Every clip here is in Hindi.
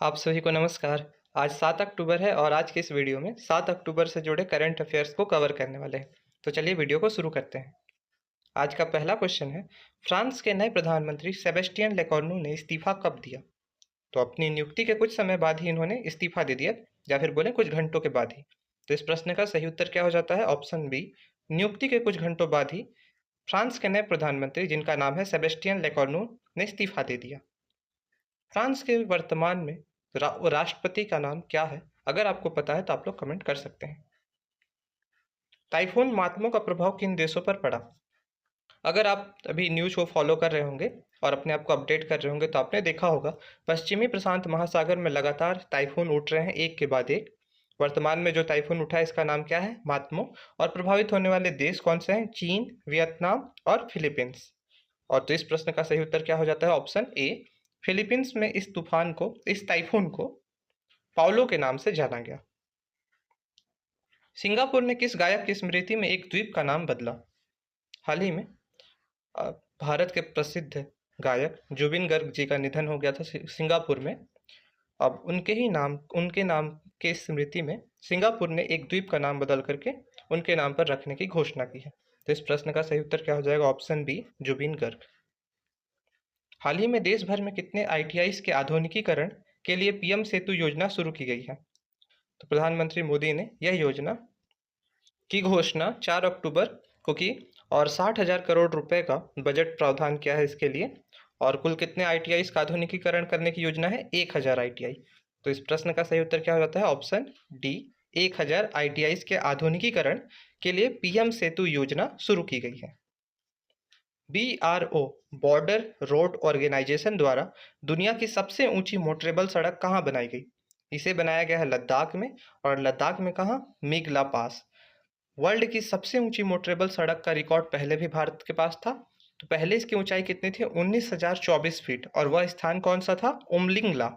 आप सभी को नमस्कार। आज 7 अक्टूबर है और आज के इस वीडियो में 7 अक्टूबर से जुड़े करंट अफेयर्स को कवर करने वाले हैं। तो चलिए वीडियो को शुरू करते हैं। आज का पहला क्वेश्चन है, फ्रांस के नए प्रधानमंत्री सेबेस्टियन लेकॉर्नू ने इस्तीफा कब दिया? तो अपनी नियुक्ति के कुछ समय बाद ही इन्होंने इस्तीफा दे दिया, या फिर बोले कुछ घंटों के बाद ही। तो इस प्रश्न का सही उत्तर क्या हो जाता है? ऑप्शन बी, नियुक्ति के कुछ घंटों बाद ही फ्रांस के नए प्रधानमंत्री, जिनका नाम है सेबेस्टियन लेकॉर्नू, ने इस्तीफा दे दिया। फ्रांस के वर्तमान में राष्ट्रपति का नाम क्या है? अगर आपको पता है तो आप लोग कमेंट कर सकते हैं। टाइफून मातमो का प्रभाव किन देशों पर पड़ा? अगर आप अभी न्यूज़ को फॉलो कर रहे होंगे और अपने आप को अपडेट कर रहे होंगे तो आपने देखा होगा, पश्चिमी प्रशांत महासागर में लगातार टाइफून उठ रहे हैं, एक के बाद एक। वर्तमान में जो टाइफून उठा है इसका नाम क्या है? मातमो। और प्रभावित होने वाले देश कौन से हैं? चीन, वियतनाम और फिलीपींस। और तो इस प्रश्न का सही उत्तर क्या हो जाता है? ऑप्शन ए, फिलीपींस में इस टाइफून को पाउलो के नाम से जाना गया। सिंगापुर ने किस गायक की स्मृति में एक द्वीप का नाम बदला? हाल ही में भारत के प्रसिद्ध गायक जुबिन गर्ग जी का निधन हो गया था सिंगापुर में। अब उनके नाम के स्मृति में सिंगापुर ने एक द्वीप का नाम बदल करके उनके नाम पर रखने की घोषणा की है। तो इस प्रश्न का सही उत्तर क्या हो जाएगा? Option B, Zubeen Garg. हाल ही में देश भर में कितने आईटीआईस के आधुनिकीकरण के लिए पीएम सेतु योजना शुरू की गई है? तो प्रधानमंत्री मोदी ने यह योजना की घोषणा 4 अक्टूबर को की और 60,000 करोड़ रुपए का बजट प्रावधान किया है इसके लिए। और कुल कितने आईटीआईस का आधुनिकीकरण करने की योजना है? 1000 आईटीआई। तो इस प्रश्न का सही उत्तर क्या हो जाता है? ऑप्शन डी, 1000 आईटीआईस के आधुनिकीकरण के लिए पीएम सेतु योजना शुरू की गई है। BRO, बॉर्डर रोड ऑर्गेनाइजेशन द्वारा दुनिया की सबसे ऊंची मोटरेबल सड़क कहाँ बनाई गई? इसे बनाया गया है लद्दाख में। और लद्दाख में कहाँ? मिगला पास। वर्ल्ड की सबसे ऊंची मोटरेबल सड़क का रिकॉर्ड पहले भी भारत के पास था। तो पहले इसकी ऊंचाई कितनी थी? 19,024 फीट। और वह स्थान कौन सा था? उमलिंगला।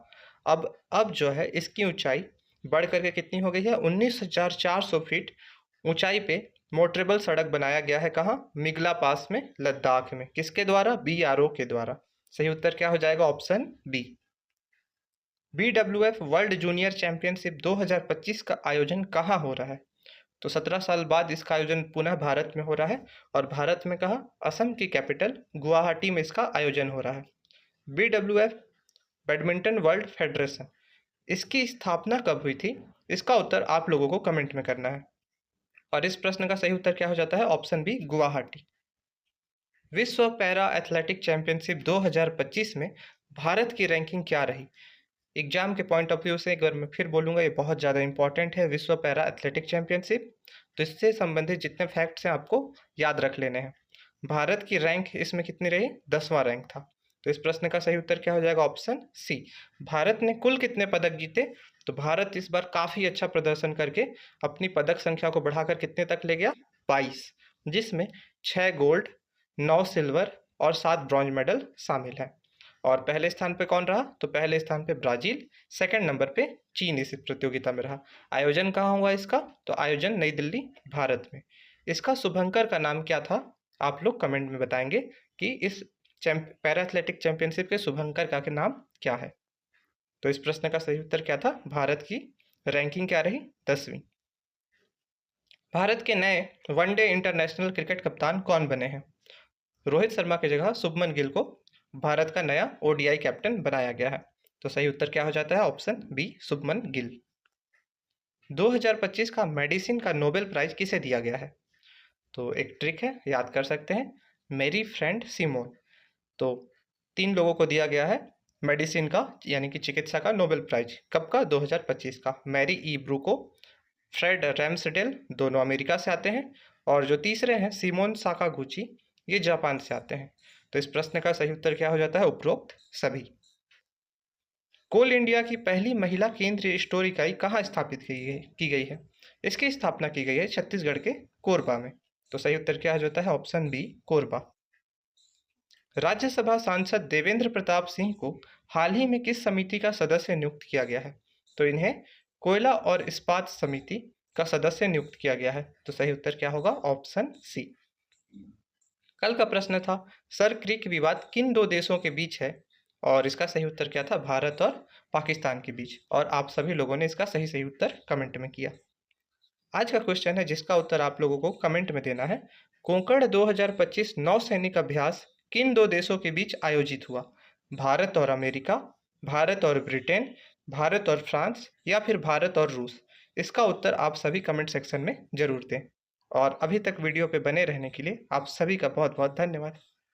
अब जो है इसकी ऊंचाई बढ़ करके कितनी हो गई है? 19,400 फीट ऊंचाई पे मोटरेबल सड़क बनाया गया है। कहाँ? मिगला पास में, लद्दाख में। किसके द्वारा? BRO के द्वारा। सही उत्तर क्या हो जाएगा? Option B. BWF world junior championship 2025 का आयोजन कहाँ हो रहा है? तो 17 साल बाद इसका आयोजन पुनः भारत में हो रहा है। और भारत में कहाँ? असम की कैपिटल गुवाहाटी में इसका आयोजन हो रहा है। BWF बैडमिंटन वर्ल्ड फेडरेशन, इसकी स्थापना कब हुई थी? इसका उत्तर आप लोगों को कमेंट में करना है। और इस प्रश्न का सही उत्तर क्या हो जाता है? Option B, Guwahati. विश्व पैरा एथलेटिक चैंपियनशिप 2025 में भारत की रैंकिंग क्या रही? एग्जाम के पॉइंट ऑफ व्यू से अगर मैं फिर बोलूँगा, ये बहुत ज़्यादा इंपॉर्टेंट है, विश्व पैरा एथलेटिक चैंपियनशिप। तो इससे संबंधित जितने फैक्ट्स हैं आपको याद रख लेने हैं। भारत की रैंक इसमें कितनी रही? 10वां रैंक था। तो इस प्रश्न का सही उत्तर क्या हो जाएगा? Option C. भारत ने कुल कितने पदक जीते? तो भारत इस बार काफ़ी अच्छा प्रदर्शन करके अपनी पदक संख्या को बढ़ाकर कितने तक ले गया? 22, जिसमें 6 गोल्ड, 9 सिल्वर और 7 ब्रॉन्ज मेडल शामिल हैं। और पहले स्थान पे कौन रहा? तो पहले स्थान पे ब्राजील, सेकंड नंबर पे चीन इस प्रतियोगिता में रहा। आयोजन कहाँ हुआ इसका? तो आयोजन नई दिल्ली, भारत में। इसका शुभंकर का नाम क्या था? आप लोग कमेंट में बताएंगे कि इस पैरा एथलेटिक चैंपियनशिप के शुभंकर का के नाम क्या है। तो इस प्रश्न का सही उत्तर क्या था? भारत की रैंकिंग क्या रही? 10वीं। भारत के नए वनडे इंटरनेशनल क्रिकेट कप्तान कौन बने हैं? रोहित शर्मा की जगह शुभमन गिल को भारत का नया ODI कैप्टन बनाया गया है। तो सही उत्तर क्या हो जाता है? Option B, Shubman Gill. 2025 का मेडिसिन का नोबेल प्राइज किसे दिया गया है? तो एक ट्रिक है, याद कर सकते हैं, मेरी फ्रेंड सिमोन। तो 3 लोगों को दिया गया है मेडिसिन का, यानी कि चिकित्सा का नोबेल प्राइज। कब का? 2025 का। मैरी ई ब्रूको, फ्रेड रैम्सडेल, दोनों अमेरिका से आते हैं। और जो तीसरे हैं सिमोन साकागुची, ये जापान से आते हैं। तो इस प्रश्न का सही उत्तर क्या हो जाता है? उपरोक्त सभी। कोल इंडिया की पहली महिला केंद्रीय स्टोर इकाई कहाँ स्थापित की गई है? इसकी स्थापना की गई है छत्तीसगढ़ के कोरबा में। तो सही उत्तर क्या हो जाता है? Option B, Korba. राज्यसभा सांसद देवेंद्र प्रताप सिंह को हाल ही में किस समिति का सदस्य नियुक्त किया गया है? तो इन्हें कोयला और इस्पात समिति का सदस्य नियुक्त किया गया है। तो सही उत्तर क्या होगा? Option C. कल का प्रश्न था, सर क्रीक विवाद किन 2 देशों के बीच है? और इसका सही उत्तर क्या था? भारत और पाकिस्तान के बीच। और आप सभी लोगों ने इसका सही उत्तर कमेंट में किया। आज का क्वेश्चन है जिसका उत्तर आप लोगों को कमेंट में देना है। कोंकण 2025 नौसैनिक अभ्यास किन दो देशों के बीच आयोजित हुआ? भारत और अमेरिका, भारत और ब्रिटेन, भारत और फ्रांस या फिर भारत और रूस? इसका उत्तर आप सभी कमेंट सेक्शन में जरूर दें। और अभी तक वीडियो पे बने रहने के लिए आप सभी का बहुत बहुत धन्यवाद।